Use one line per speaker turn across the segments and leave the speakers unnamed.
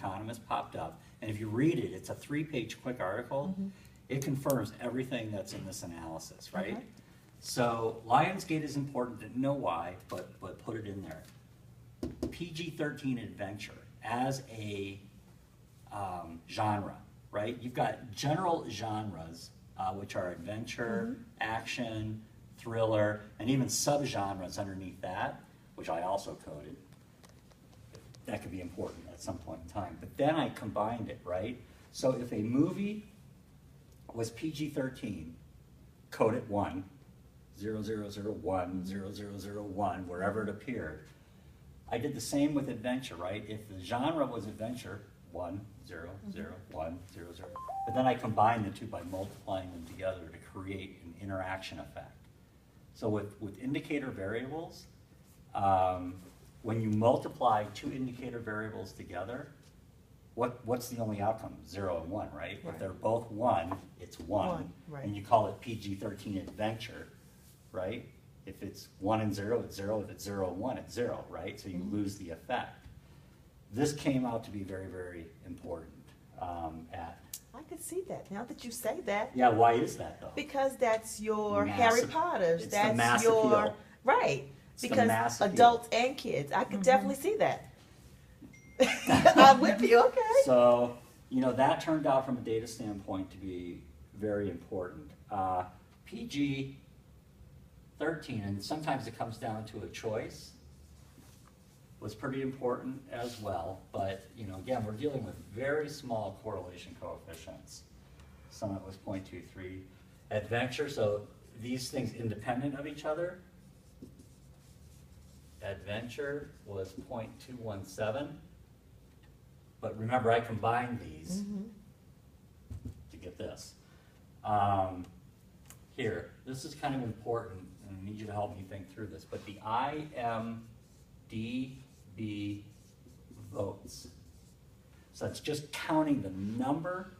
Economist popped up, and if you read it, it's a 3-page quick article. It confirms everything that's in this analysis, right?
Okay.
So Lionsgate is important, didn't know why, but put it in there. PG-13 adventure as a genre, right? You've got general genres, which are adventure, action, thriller, and even subgenres underneath that, which I also coded. That could be important at some point in time. But then I combined it, right? So if a movie was PG-13, code it 1, 0001, 0001, wherever it appeared. I did the same with adventure, right? If the genre was adventure, 1, 0, 0, 1, 0, 0. But then I combined the two by multiplying them together to create an interaction effect. So with indicator variables, when you multiply two indicator variables together, what's the only outcome? 0 and 1, right? If
Right.
they're both 1, it's 1.
One, right.
And you call it PG-13 adventure, right? If it's 1 and 0, it's 0. If it's 0 and 1, it's 0, right? So you lose the effect. This came out to be very, very important
I could see that now that you say that,
yeah, why is that though?
because that's your
Mass
Harry
ap-
Potters.
it's the
That's
mass
your
appeal.
right.
It's the
Because
mass appeal.
adults and kids, I could definitely see that. I'm with you. Okay.
So, that turned out from a data standpoint to be very important. PG-13, and sometimes it comes down to a choice, was pretty important as well. But, again, we're dealing with very small correlation coefficients. Summit was 0.23. Adventure, so these things independent of each other. Adventure was 0.217. But remember, I combined these to get this. Here, this is kind of important, and I need you to help me think through this, but the IMDb votes. So it's just counting the number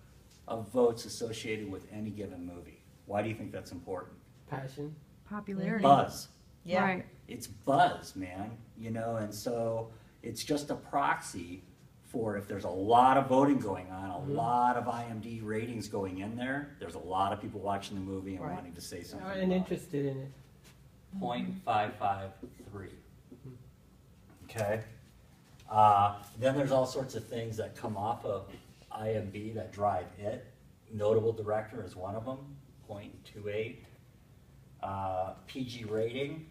of votes associated with any given movie. Why do you think that's important?
Passion.
Popularity.
Buzz.
Yeah.
Right.
It's buzz, man, and so it's just a proxy for if there's a lot of voting going on, a lot of IMDb ratings going in there, there's a lot of people watching the movie and
Right.
wanting to say something
And
about
interested in it.
it. 0.553. Okay? Then there's all sorts of things that come off of IMDb that drive it. Notable director is one of them, 0.28. PG rating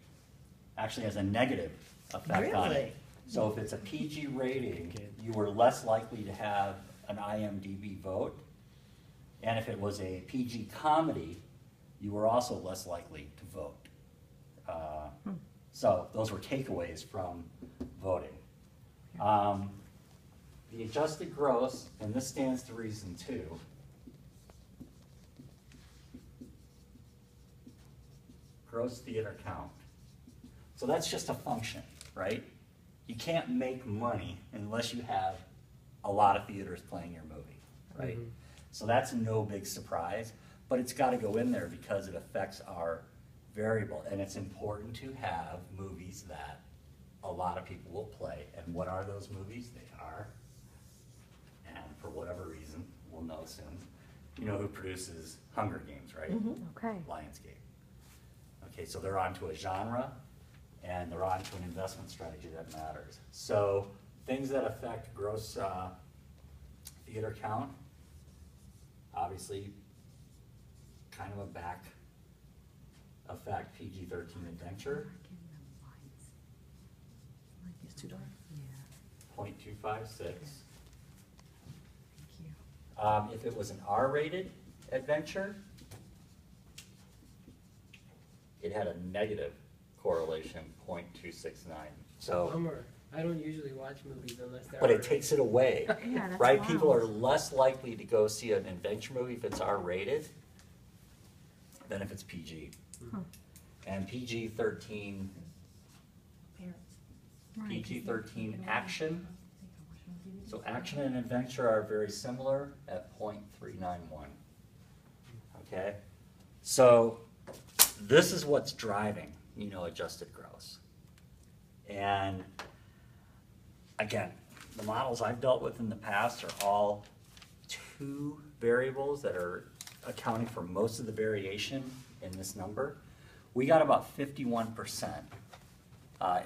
actually has a negative effect on it.
Really?
So if it's a PG rating, you were less likely to have an IMDb vote. And if it was a PG comedy, you were also less likely to vote. So those were takeaways from voting. The adjusted gross, and this stands to reason too. Gross theater count. So that's just a function, right? You can't make money unless you have a lot of theaters playing your movie, right? So that's no big surprise, but it's got to go in there because it affects our variable, and it's important to have movies that a lot of people will play. And what are those movies? They are, and for whatever reason, we'll know soon. You know who produces Hunger Games, right?
Okay.
Lionsgate. Okay, so they're onto a genre, and they're onto an investment strategy that matters. So things that affect gross theater count, obviously, kind of a back effect, PG-13 adventure,
It's too dark.
0.256.
Thank you.
If it was an R-rated adventure, it had a negative correlation, 0.269. So,
Bummer. I don't usually watch movies unless they're.
but it
R-rated.
takes it away,
Yeah, that's
right?
wild.
People are less likely to go see an adventure movie if it's R-rated than if it's PG. And PG-13,
Right.
PG-13 action. So action and adventure are very similar at 0.391. Okay? So this is what's driving, adjusted gross. And again, the models I've dealt with in the past are all two variables that are accounting for most of the variation in this number. We got about 51%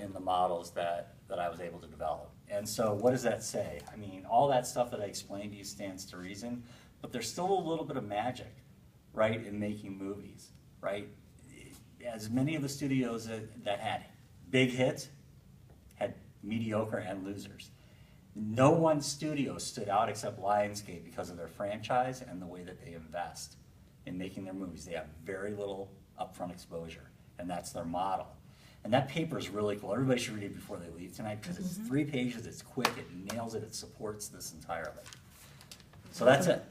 in the models that I was able to develop. And so what does that say? I mean, all that stuff that I explained to you stands to reason, but there's still a little bit of magic, right, in making movies, right? As many of the studios that had big hits had mediocre and losers. No one studio stood out except Lionsgate because of their franchise and the way that they invest in making their movies. They have very little upfront exposure, and that's their model. And that paper is really cool. Everybody should read it before they leave tonight because it's 3 pages, it's quick, it nails it, it supports this entirely. So that's it.